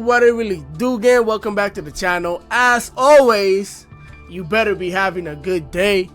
what it really do, gang. Welcome back to the channel. As always, you better be having a good day.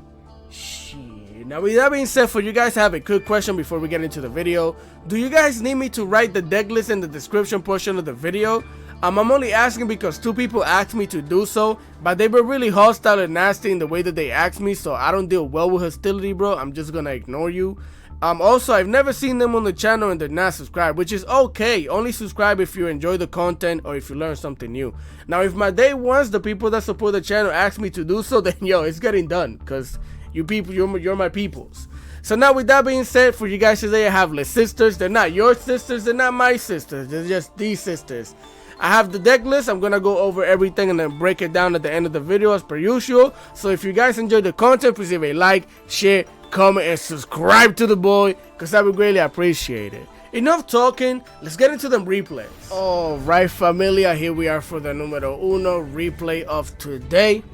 Shit. Now with that being said, for you guys, I have a quick question before we get into the video. Do you guys need me to write the deck list in the description portion of the video? I'm only asking because two people asked me to do so, but they were really hostile and nasty in the way that they asked me, so I don't deal well with hostility, bro. I'm just gonna ignore you. Also, I've never seen them on the channel and they're not subscribed, which is okay. Only subscribe if you enjoy the content or if you learn something new. Now, if my day ones, the people that support the channel, ask me to do so, then yo, it's getting done, because you people, you're my peoples. So now with that being said, for you guys today, I have the sisters. They're not your sisters, they're not my sisters, they're just these sisters. I have the deck list. I'm gonna go over everything and then break it down at the end of the video as per usual. So if you guys enjoyed the content, please leave a like, share, comment, and subscribe to the boy, because I would greatly appreciate it. Enough talking, let's get into them replays. Alright, familia, here we are for the numero uno replay of today.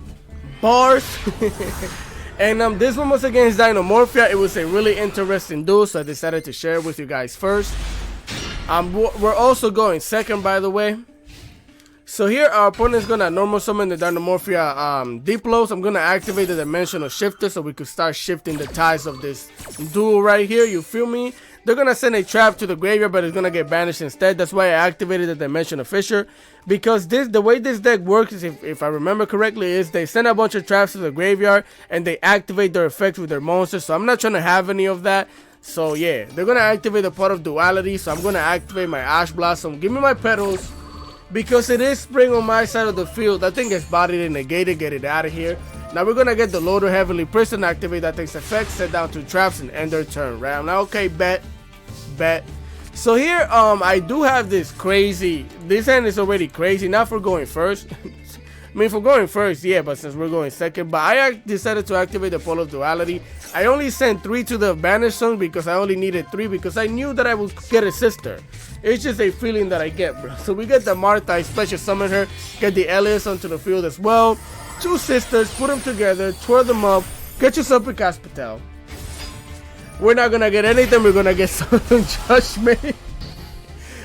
Bars. And this one was against Dynamorphia. It was a really interesting duel, so I decided to share it with you guys first. We're also going second, by the way. So here our opponent's gonna normal summon the Dynamorphia Diplos. I'm gonna activate the Dimensional Shifter so we could start shifting the ties of this duel right here, you feel me? They're gonna send a trap to the graveyard, but it's gonna get banished instead. That's why I activated the Dimensional Fisher, because the way this deck works is, if I remember correctly, is they send a bunch of traps to the graveyard and they activate their effects with their monsters. So I'm not trying to have any of that. So yeah, they're gonna activate the part of duality, so I'm gonna activate my Ash Blossom. Give me my petals, because it is spring on my side of the field. I think it's bodied and negated. Get it out of here. Now we're gonna get the Loader Heavenly Prison, activate that thing's effect, set down 2 traps, and end their turn. Right now, okay, bet. So here, I do have this crazy. This hand is already crazy. Not for going first. I mean, for going first, yeah, but since we're going second. But I decided to activate the Pole of Duality. I only sent 3 to the Banish song because I only needed 3, because I knew that I would get a sister. It's just a feeling that I get, bro. So we get the Martha, I special summon her, get the Elias onto the field as well. 2 sisters, put them together, twirl them up, get yourself a Caspatel. We're not gonna get anything, we're gonna get some Judgment.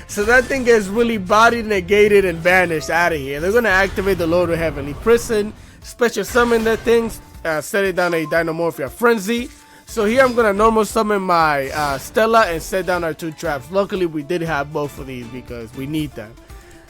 So that thing gets really bodied, negated, and banished out of here. They're gonna activate the Loader Heavenly Prison, special summon that thing, set it down a Dynamorphia Frenzy. So here I'm gonna normal summon my Stella and set down our 2 traps. Luckily we did have both of these because we need them.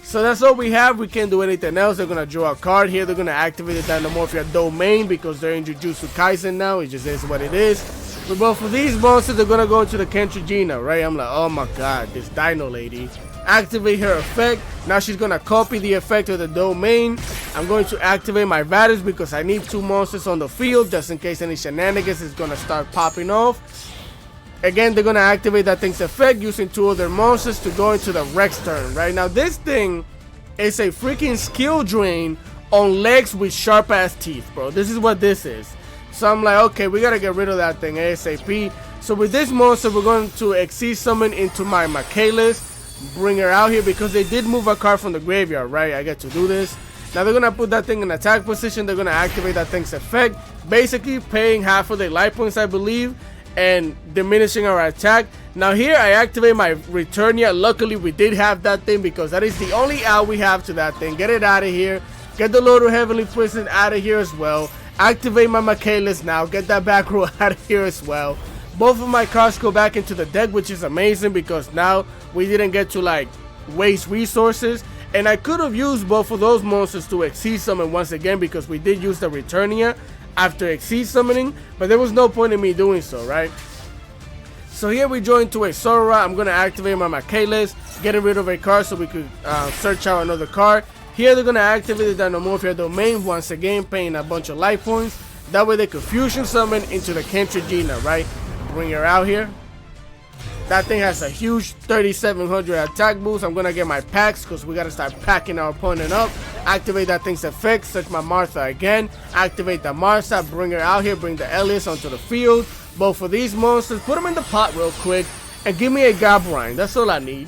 So that's all we have. We can't do anything else. They're gonna draw a card here. They're gonna activate the Dynamorphia Domain because they're introduced to Kaizen now. It just is what it is. But both of these monsters are gonna go into the Kentrigina, right? I'm like, oh my god, this Dino lady. Activate her effect. Now she's gonna copy the effect of the Domain. I'm going to activate my Vadis because I need 2 monsters on the field just in case any shenanigans is gonna start popping off. Again, they're gonna activate that thing's effect using 2 of their monsters to go into the Rex turn. Right now, this thing is a freaking skill drain on legs with sharp ass teeth, bro. This is what this is. So I'm like, okay, we gotta get rid of that thing ASAP. So with this monster, we're going to Exceed Summon into my Michaelis, bring her out here because they did move a card from the graveyard, right? I get to do this. Now they're gonna put that thing in attack position. They're gonna activate that thing's effect, basically paying half of their life points, I believe, and diminishing our attack. Now here I activate my Returnia. Luckily we did have that thing because that is the only out we have to that thing. Get it out of here. Get the Loader Heavenly Prison out of here as well. Activate my Michaelis now. Get that back row out of here as well. Both of my cards go back into the deck, which is amazing because now we didn't get to like waste resources. And I could have used both of those monsters to Exceed Summon once again because we did use the Returnia after Exceed Summoning, but there was no point in me doing so, right? So here we join to a Sora. I'm going to activate my Michaelis, getting rid of a card so we could search out another card. Here they're going to activate the Dynamorphia Domain once again, paying a bunch of life points. That way they could Fusion Summon into the Kentrigina, right? Bring her out here. That thing has a huge 3700 attack boost. I'm going to get my packs because we got to start packing our opponent up. Activate that thing's effect. Search my Martha again. Activate the Martha. Bring her out here. Bring the Elias onto the field. Both of these monsters. Put them in the pot real quick. And give me a Gabrine. That's all I need.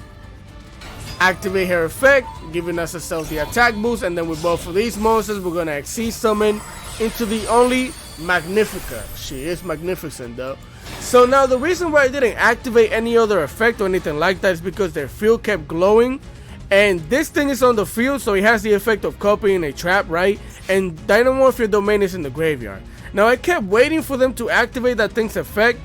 Activate her effect. Giving us ourselves the attack boost. And then with both of these monsters, we're going to Exceed Summon into the only Magnifica. She is magnificent though. So now the reason why I didn't activate any other effect or anything like that is because their field kept glowing And this thing is on the field, so it has the effect of copying a trap, right? And Dynamorphia domain is in the graveyard. Now I kept waiting for them to activate that thing's effect,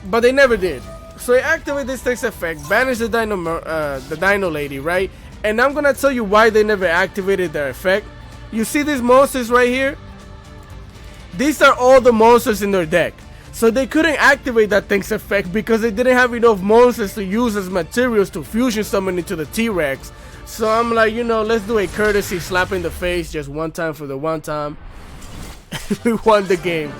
but they never did. So I activate this thing's effect, banish the Dino Lady, right? And I'm gonna tell you why they never activated their effect. You see these monsters right here? These are all the monsters in their deck. So they couldn't activate that thing's effect because they didn't have enough monsters to use as materials to fusion summon into the T-Rex. So I'm like, you know, let's do a courtesy slap in the face just one time for the one time. We won the game.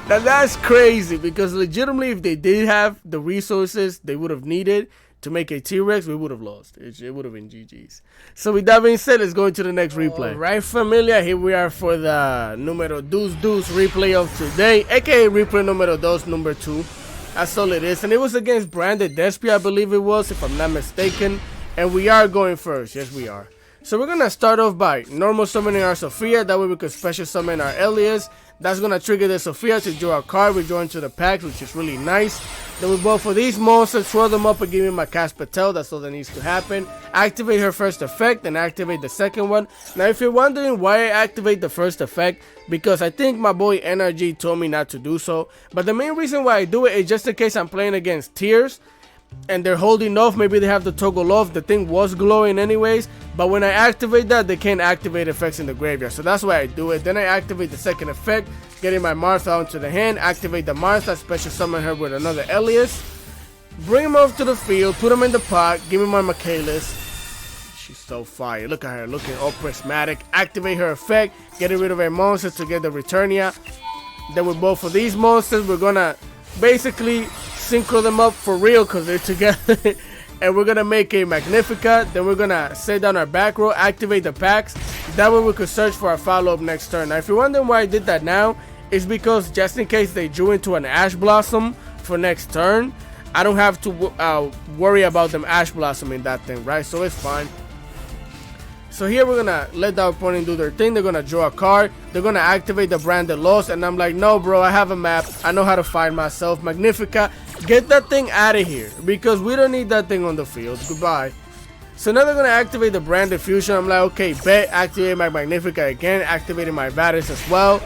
Now that's crazy because legitimately if they did have the resources they would have needed to make a T-Rex, we would have lost. It would have been GG's. So with that being said, let's go into the next replay. Right, familia, here we are for the numero dos replay of today, aka replay numero dos, number 2. That's all it is. And it was against Branded Despia, I believe it was, if I'm not mistaken. And we are going first. Yes, we are. So we're going to start off by normal summoning our Sophia. That way we could special summon our Elias. That's going to trigger the Sophia to draw a card. We draw into the packs, which is really nice. Then we go for these monsters, throw them up and give me my Caspatel. That's all that needs to happen. Activate her first effect and activate the second one. Now if you're wondering why I activate the first effect, because I think my boy NRG told me not to do so. But the main reason why I do it is just in case I'm playing against Tears and they're holding off, maybe they have the toggle off. The thing was glowing anyways, but when I activate that, they can't activate effects in the graveyard, so that's why I do it. Then I activate the second effect, getting my Martha onto the hand, activate the Martha, special summon her with another Elias, bring him off to the field, put him in the pot, give me my Michaelis. She's so fire. Look at her looking all prismatic. Activate her effect, getting rid of a monster to get the Returnia. Then with both of these monsters, we're gonna basically synchro them up for real because they're together. And we're gonna make a Magnifica. Then we're gonna set down our back row, activate the packs. That way we could search for our follow-up next turn. Now if you're wondering why I did that now, it's because just in case they drew into an Ash Blossom for next turn, I don't have to worry about them Ash Blossoming that thing, right? So it's fine. So here we're gonna let the opponent do their thing. They're gonna draw a card. They're gonna activate the Branded Lost, and I'm like, no, bro, I have a map. I know how to find myself. Magnifica, get that thing out of here because we don't need that thing on the field. Goodbye. So now they're gonna activate the Branded Fusion. I'm like, okay, bet. Activate my Magnifica again. Activating my Banish as well.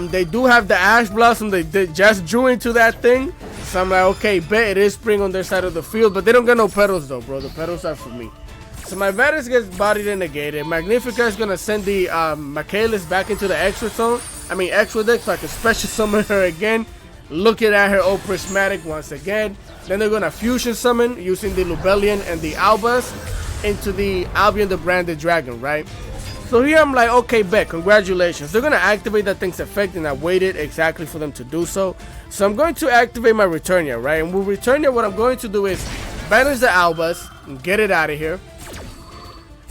They do have the Ash Blossom. They just drew into that thing. So I'm like, okay, bet. It is spring on their side of the field, but they don't got no petals though, bro. The petals are for me. So my Banish gets bodied and negated. Magnifica is gonna send the Michaelis back into the extra zone. I mean extra deck, so I can special summon her again. Looking at her all prismatic once again. Then they're gonna fusion summon using the Lubellion and the Albas into the Albion the Branded Dragon, right? So here I'm like, okay, bet, congratulations. They're gonna activate that thing's effect, and I waited exactly for them to do so. So I'm going to activate my Returnia, right? And with Returnia, what I'm going to do is banish the Albas and get it out of here.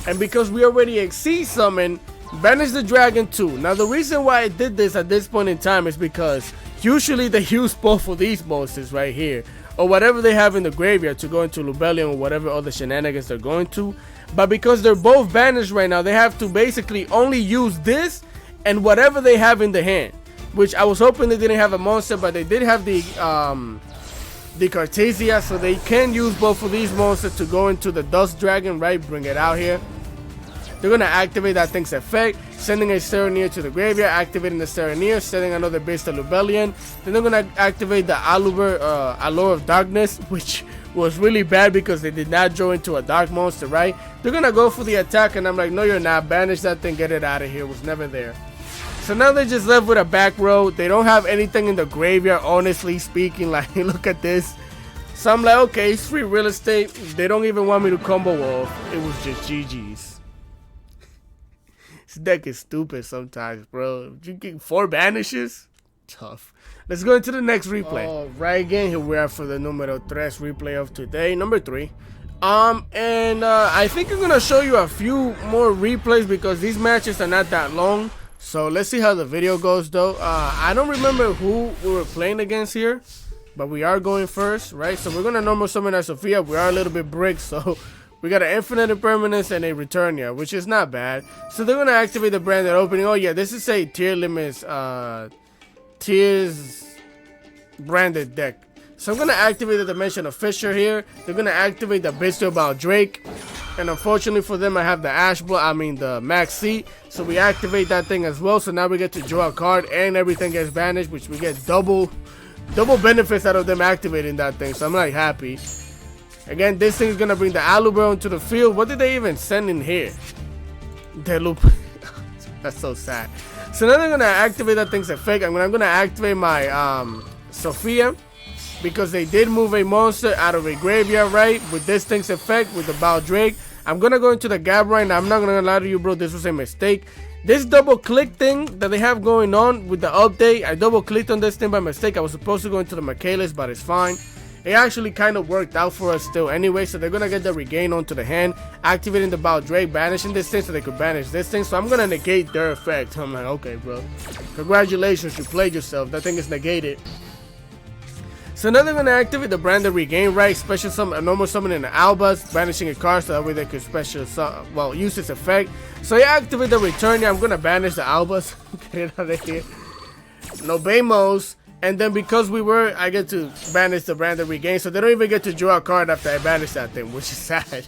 And because we already Exceed summon, banish the dragon too. Now the reason why I did this at this point in time is because usually they use both of these monsters right here, or whatever they have in the graveyard to go into Lubellion or whatever other shenanigans they're going to. But because they're both banished right now, they have to basically only use this and whatever they have in the hand. Which I was hoping they didn't have a monster, but they did have the Cartesia, so they can use both of these monsters to go into the Dust Dragon, right? Bring it out here. They're going to activate that thing's effect, sending a Serenir to the graveyard, activating the Serenir, sending another base to Lubellion. Then they're going to activate the Allure of Darkness, which was really bad because they did not draw into a dark monster, right? They're going to go for the attack, and I'm like, no, you're not. Banish that thing, get it out of here. It was never there. So now they're just left with a back row. They don't have anything in the graveyard, honestly speaking. Like, look at this. So I'm like, okay, it's free real estate. They don't even want me to combo off. It was just GG's. This deck is stupid sometimes, bro. You get 4 banishes? Tough. Let's go into the next replay. Right again, here we are for the numero 3 replay of today, number 3. I think I'm gonna show you a few more replays because these matches are not that long. So let's see how the video goes though. I don't remember who we were playing against here, but we are going first, right? So we're gonna normal summon our Sophia. We are a little bit brick, so we got an Infinite Impermanence and a Returnia, which is not bad. So they're gonna activate the Branded opening. Oh yeah, this is a Tearlaments Branded deck. So I'm gonna activate the Dimension of Fisher here. They're gonna activate the Bestial Bound Drake. And unfortunately for them, I have the the Max C. So we activate that thing as well. So now we get to draw a card and everything gets banished, which we get double benefits out of them activating that thing. So I'm like happy. Again, this thing is gonna bring the Aluber into the field. What did they even send in here? That's so sad. So now they're gonna activate that thing's effect. I'm gonna activate my Sophia, because they did move a monster out of a graveyard, right? With this thing's effect, with the Baldrake. I'm gonna go into the gap right now. I'm not gonna lie to you, bro. This was a mistake. This double click thing that they have going on with the update, I double clicked on this thing by mistake. I was supposed to go into the Michaelis, but it's fine. It actually kind of worked out for us still anyway. So they're gonna get the regain onto the hand, activating the Baldrake, banishing this thing so they could banish this thing. So I'm gonna negate their effect. I'm like, okay, bro. Congratulations, you played yourself. That thing is negated. So now they're going to activate the Branded Regain, right? Special summon, a normal summon in the Albus, banishing a card so that way they could use its effect. So I activate the Return. I'm going to banish the Albus. Get it out of here. No Bamos. And then because I get to banish the Branded Regain. So they don't even get to draw a card after I banish that thing, which is sad.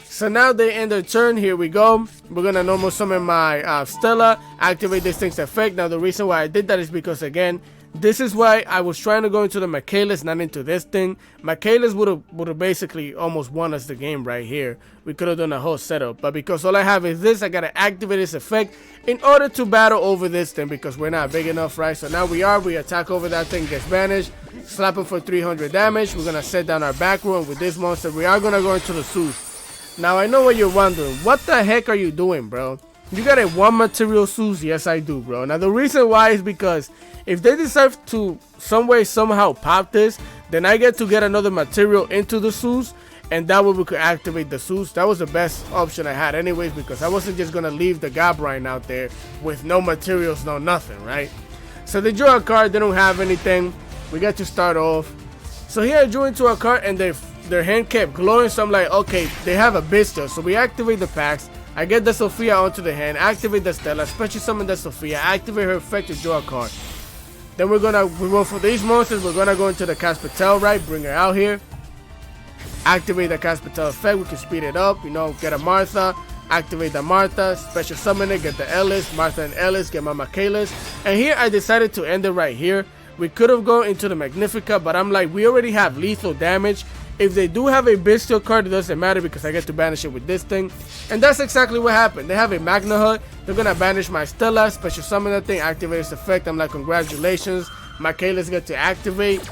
So now they end their turn. Here we go. We're going to normal summon my Stella, activate this thing's effect. Now the reason why I did that is because, again, this is why I was trying to go into the Michaelis, not into this thing. Michaelis would have basically almost won us the game right here. We could have done a whole setup. But because all I have is this, I got to activate this effect in order to battle over this thing, because we're not big enough, right? So now we attack over that thing, gets banished, slap him for 300 damage. We're going to set down our back row, and with this monster, we are going to go into the Seuss. Now I know what you're wondering. What the heck are you doing, bro? You got a 1 material Seuss? Yes, I do, bro. Now, the reason why is because if they decide to somehow pop this, then I get to get another material into the Seuss, and that way we could activate the Seuss. That was the best option I had anyways, because I wasn't just going to leave the Goblin out there with no materials, no nothing, right? So they draw a card. They don't have anything. We got to start off. So here I drew into a card, and their hand kept glowing, so I'm like, okay, they have a Bistro. So we activate the packs. I get the Sophia onto the hand, activate the Stella, special summon the Sophia, activate her effect to draw a card. Then we go for these monsters, we're gonna go into the Caspatel, right? Bring her out here. Activate the Caspatel effect, we can speed it up, you know, get a Martha, activate the Martha, special summon it, get the Ellis, Martha and Ellis, get my Michaelis. And here I decided to end it right here. We could have gone into the Magnifica, but I'm like, we already have lethal damage. If they do have a Bestial card, it doesn't matter because I get to banish it with this thing. And that's exactly what happened. They have a Magna Hut. They're going to banish my Stella, special summon that thing, activate its effect. I'm like, congratulations. Michaelis get to activate.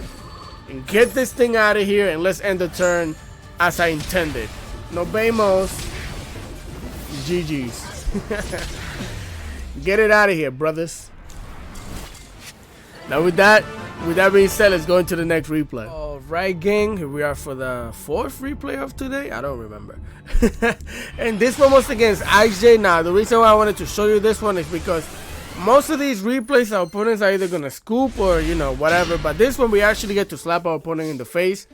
And get this thing out of here, and let's end the turn as I intended. No Bamos. GG's. Get it out of here, brothers. Now with that being said, let's go into the next replay. Alright, gang, here we are for the 4th replay of today. I don't remember. And this one was against Icejade. Now the reason why I wanted to show you this one is because most of these replays, our opponents are either gonna scoop or, you know, whatever, but this one we actually get to slap our opponent in the face.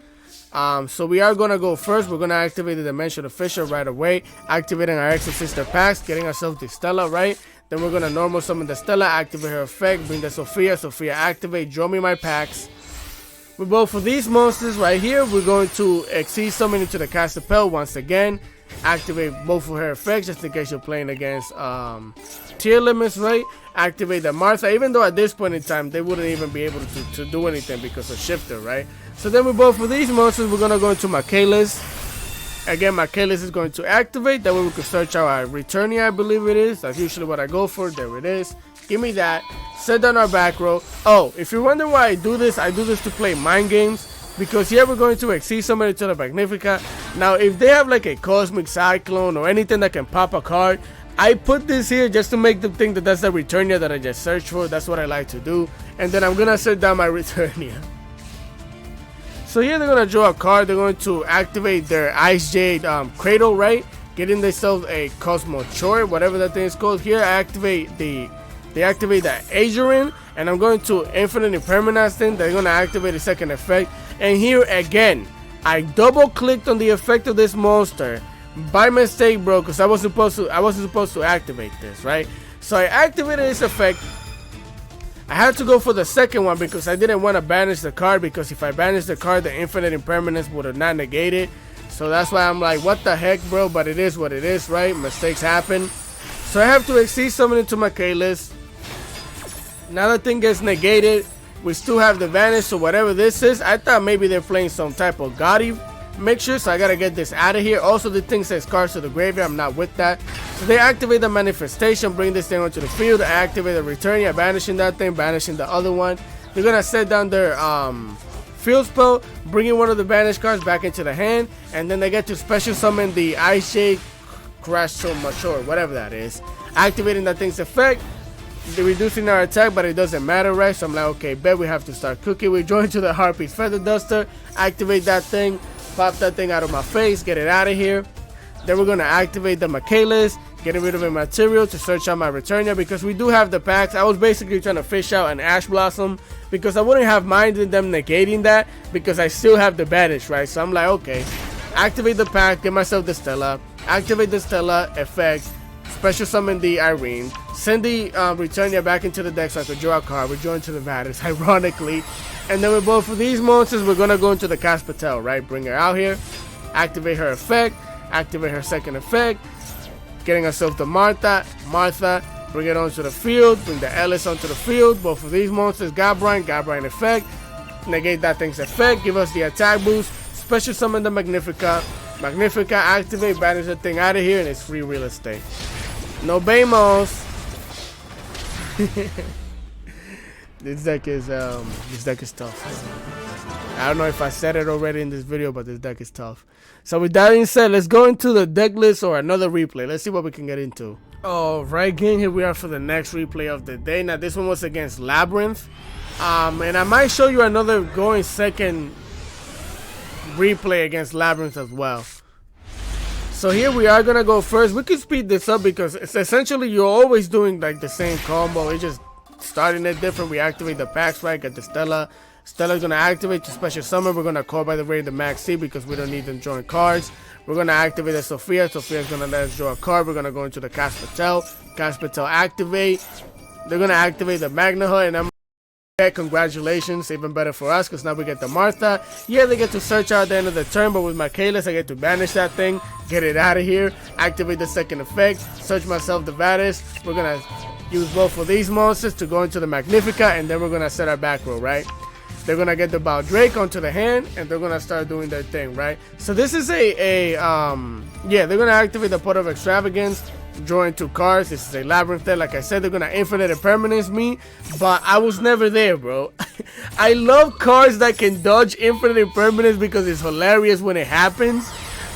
So we are gonna go first. We're gonna activate the Dimension Official right away, activating our Exosister packs, getting ourselves the Stella, right? Then we're gonna normal summon the Stella, activate her effect, bring the Sophia activate, draw me my packs. We both for these monsters right here, we're going to Exceed Summon into the Castapel once again, activate both of her effects just in case you're playing against Tearlaments, right? Activate the Martha, even though at this point in time they wouldn't even be able to do anything because of Shifter, right? So then we both for these monsters, we're gonna go into Michaelis. Again, Michaelis is going to activate. That way we can search our Returnia, I believe it is. That's usually what I go for. There it is. Give me that. Set down our back row. Oh, if you're wondering why I do this to play mind games. Because here we're going to Exceed somebody to the Magnifica. Now, if they have like a Cosmic Cyclone or anything that can pop a card, I put this here just to make them think that that's the Returnia that I just searched for. That's what I like to do. And then I'm going to set down my Returnia. So here they're going to draw a card. They're going to activate their Icejade Cradle, right? Getting themselves a Cosmo Chore, whatever that thing is called. Here I activate they activate the Azurin, and I'm going to Infinite Impermanence thing. They're going to activate the second effect. And here again, I double clicked on the effect of this monster by mistake, bro, because I wasn't supposed to activate this, right? So I activated this effect. I had to go for the second one because I didn't want to banish the card, because if I banished the card, the Infinite Impermanence would have not negated. So that's why I'm like, what the heck, bro? But it is what it is, right? Mistakes happen. So I have to exceed summon into my K-list. Now the thing gets negated. We still have the Banish, so whatever this is, I thought maybe they're playing some type of gaudy mixture, so I gotta get this out of here. Also, the thing says cards to the graveyard. I'm not with that. So they activate the manifestation, bring this thing onto the field. I activate the Returnia, banishing that thing, banishing the other one. They're gonna set down their field spell, bringing one of the banished cards back into the hand, and then they get to special summon the Icejade, Crash to Mature, whatever that is, activating that thing's effect. They're reducing our attack, but it doesn't matter, right? So I'm like, okay, bet we have to start cooking. We join to the Harpy's Feather Duster, activate that thing, pop that thing out of my face, get it out of here. Then we're gonna activate the Michaelis, getting rid of a material to search out my Returnia, because we do have the packs. I was basically trying to fish out an Ash Blossom because I wouldn't have minded them negating that because I still have the Banish, right? So I'm like, okay, activate the pack, get myself the Stella, activate the Stella effect, special summon the Irene, send the Returnia back into the deck so I could draw a card. We're joined to the Banish, ironically. And then with both of these monsters, we're gonna go into the Caspatel, right? Bring her out here, activate her effect, activate her second effect, getting ourselves the Martha, bring it onto the field, bring the Ellis onto the field. Both of these monsters, Gabrine effect, negate that thing's effect, give us the attack boost, special summon the Magnifica, activate, banish the thing out of here, and it's free real estate. No Bamos. This deck is tough. I don't know if I said it already in this video, but this deck is tough. So with that being said, let's go into the deck list or another replay. Let's see what we can get into. Alright, gang, here we are for the next replay of the day. Now this one was against Labyrinth. And I might show you another going second replay against Labyrinth as well. So here we are gonna go first. We can speed this up because it's essentially you're always doing like the same combo. It's just starting it different. We activate the packs, right? Get the Stella. Stella's gonna activate to special summon. We're gonna call by the way the Max C because we don't need them drawing cards. We're gonna activate the Sophia. Sophia's gonna let us draw a card. We're gonna go into the Caspatel. Activate. They're gonna activate the Magna Hood, and I'm congratulations, even better for us because now we get the Martha. Yeah, they get to search out at the end of the turn, but with my Kalis I get to banish that thing, get it out of here, activate the second effect, search myself the Vadis. We're gonna use both of these monsters to go into the Magnifica, and then we're gonna set our back row, right? They're gonna get the Baldrake onto the hand, and they're gonna start doing their thing, right? So this is yeah, they're gonna activate the Pot of Extravagance, drawing 2 cards. This is a Labyrinth deck. Like I said, they're gonna infinite impermanence me, but I was never there, bro. I love cards that can dodge infinite impermanence because it's hilarious when it happens.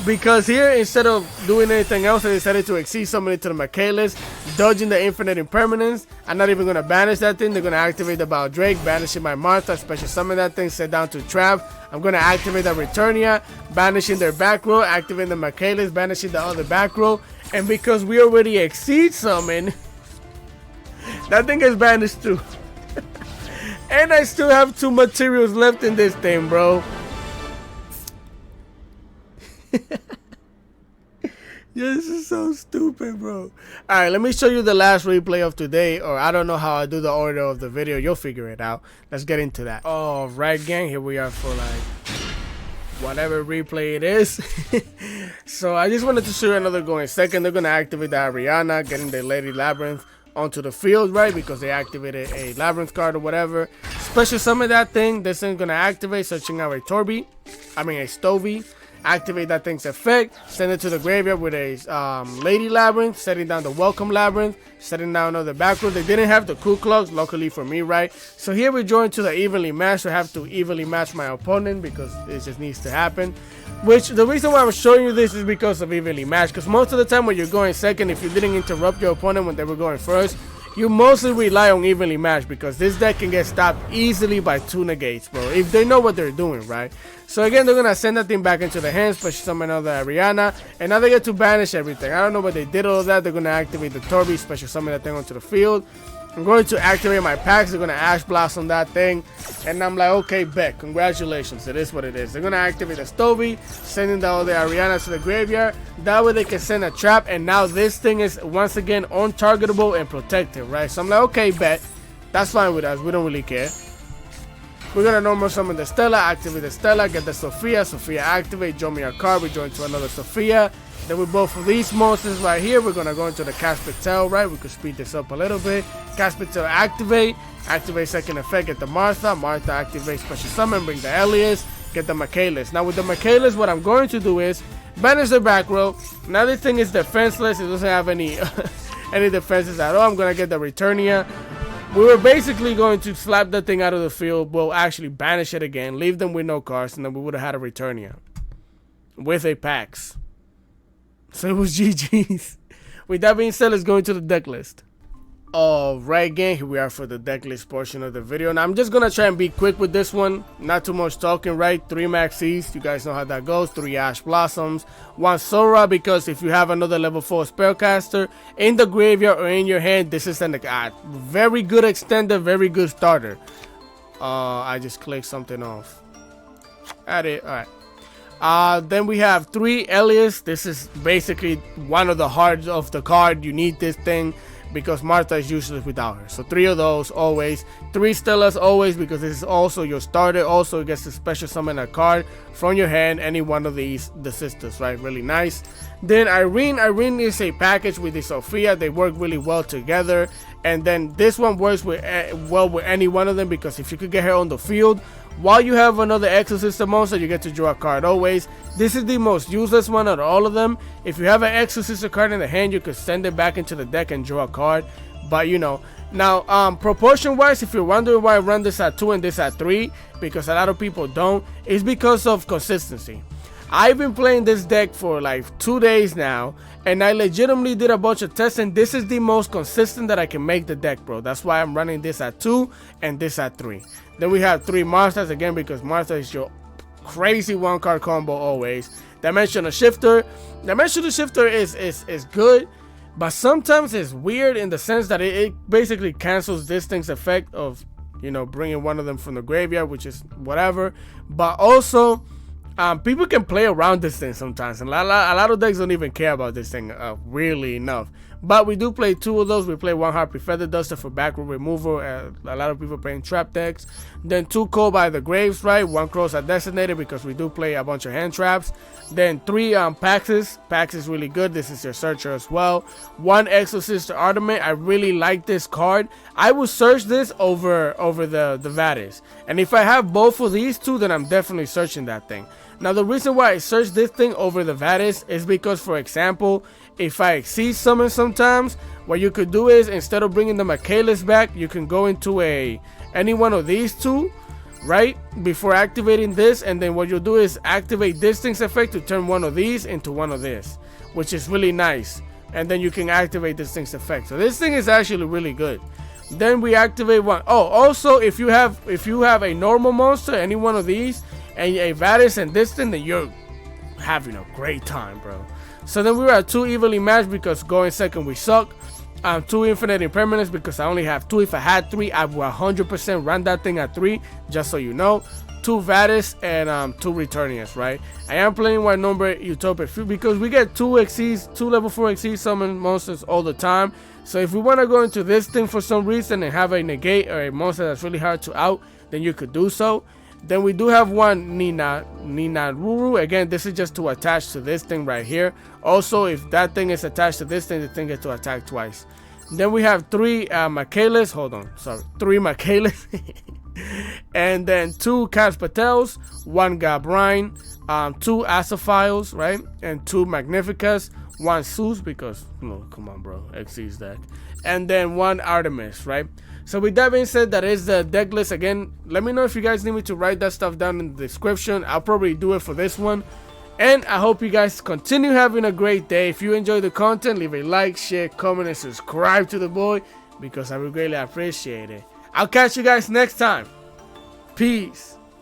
Because here, instead of doing anything else, I decided to exceed somebody to the Michaelis, dodging the infinite impermanence. I'm not even gonna banish that thing. They're gonna activate the Baldrake, banishing my Martha, special summon that thing, set down to trap. I'm gonna activate the Returnia, banishing their back row, activating the Michaelis, banishing the other back row. And because we already exceed summon, that thing is banished too. And I still have 2 materials left in this thing, bro. Yeah, this is so stupid, bro. Alright, let me show you the last replay of today, or I don't know how I do the order of the video. You'll figure it out. Let's get into that. Alright, gang, here we are for like whatever replay it is. So I just wanted to show you another going second. They're gonna activate the Ariana, getting the Lady Labyrinth onto the field, right? Because they activated a Labyrinth card or whatever. Special summon that thing. This thing's gonna activate, searching out a Stovey. Activate that thing's effect, send it to the graveyard with a Lady Labyrinth, setting down the Welcome Labyrinth, setting down another back row. They didn't have the Ku Klux, luckily for me, right? So here we join to the evenly match. I have to evenly match my opponent because it just needs to happen. Which, the reason why I'm showing you this is because of evenly match. Because most of the time when you're going second, if you didn't interrupt your opponent when they were going first, you mostly rely on evenly matched because this deck can get stopped easily by 2 negates, bro, if they know what they're doing, right? So again, they're gonna send that thing back into the hands, special summon another Ariana, and now they get to banish everything. I don't know what they did all of that. They're gonna activate the Torby, special summon that thing onto the field. I'm going to activate my packs. They're gonna Ash Blossom that thing, and I'm like, okay, bet, congratulations, it is what it is. They're gonna activate the Stovey, sending all the Ariana to the graveyard. That way they can send a trap, and now this thing is once again untargetable and protected, right? So I'm like, okay, bet, that's fine with us. We don't really care. We're gonna normal summon the Stella, activate the Stella, get the Sophia, Sophia activate, join me a card, we join to another Sophia. Then with both of these monsters right here, we're gonna go into the Caspitel, right? We could speed this up a little bit. Caspitel activate, activate second effect, get the Martha, Martha activate special summon, bring the Elias, get the Michaelis. Now with the Michaelis, what I'm going to do is banish the back row. Now this thing is defenseless, it doesn't have any any defenses at all. I'm gonna get the Returnia. We were basically going to slap that thing out of the field, we'll actually banish it again, leave them with no cards, and then we would have had a Returnia with a Pax. So it was GG's. With that being said, let's go into the deck list. Alright gang, here we are for the deck list portion of the video. Now I'm just gonna try and be quick with this one, not too much talking, right? 3 Maxis, you guys know how that goes. 3 Ash Blossoms, 1 Sora, because if you have another level 4 spellcaster in the graveyard or in your hand, this is a very good extender, very good starter. I just clicked something off. At it, alright. Then we have 3 Elias. This is basically one of the hearts of the card. You need this thing because Martha is useless without her. So 3 of those always. 3 Stellas always, because this is also your starter. Also, it gets to special summon a card from your hand, any one of these, the sisters, right? Really nice. Then Irene. Irene is a package with the Sophia. They work really well together. And then this one works with well with any one of them, because if you could get her on the field while you have another Exosister monster, you get to draw a card always. This is the most useless one out of all of them. If you have an Exosister card in the hand, you could send it back into the deck and draw a card. But you know, now proportion wise, if you're wondering why I run this at 2 and this at 3, because a lot of people don't, it's because of consistency. I've been playing this deck for like 2 days now, and I legitimately did a bunch of tests, and this is the most consistent that I can make the deck, bro. That's why I'm running this at 2 and this at 3. Then we have 3 Marthas again, because Martha is your crazy 1-card combo always. Dimensional Shifter. Dimensional Shifter is good, but sometimes it's weird in the sense that it basically cancels this thing's effect of, you know, bringing one of them from the graveyard, which is whatever. But also, people can play around this thing sometimes, and a lot of decks don't even care about this thing really enough. But we do play 2 of those. We play 1 Harpy Feather Duster for backward removal. A lot of people playing trap decks. Then 2 Cold by the Graves, right? 1 Cross Designated, because we do play a bunch of hand traps. Then 3 Paxes. Pax is really good. This is your searcher as well. 1 Exosister Armament. I really like this card. I will search this over the Vadis. And if I have both of these 2, then I'm definitely searching that thing. Now the reason why I search this thing over the Vadis is because, for example, if I exceed summon sometimes, what you could do is, instead of bringing the Michaelis back, you can go into any one of these 2, right, before activating this, and then what you'll do is activate this thing's effect to turn one of these into one of this, which is really nice. And then you can activate this thing's effect. So this thing is actually really good. Then we activate 1. Oh, also if you have a normal monster, any one of these, and a Vadis and this thing, then you're having a great time, bro. So then we were at 2 evenly matched, because going second we suck. 2 Infinite Impermanence, because I only have 2. If I had 3, I would 100% run that thing at 3, just so you know. 2 Vadis and 2 Returnias, right? I am playing 1 number Utopia, because we get 2 level 4 Exceed summon monsters all the time. So if we want to go into this thing for some reason and have a negate or a monster that's really hard to out, then you could do so. Then we do have 1 Nina Ruru. Again, this is just to attach to this thing right here. Also, if that thing is attached to this thing, the thing gets to attack twice. Then we have 3 Michaelis. Hold on, sorry, 3 Michaelis. And then 2 Caspatels, 1 Gabrine, 2 Asophiles, right? And 2 Magnificas, 1 Zeus, because, no, come on, bro, Xyz deck. And then 1 Artemis, right? So with that being said, that is the deck list. Again, let me know if you guys need me to write that stuff down in the description. I'll probably do it for this one. And I hope you guys continue having a great day. If you enjoy the content, leave a like, share, comment, and subscribe to the boy, because I would greatly appreciate it. I'll catch you guys next time. Peace.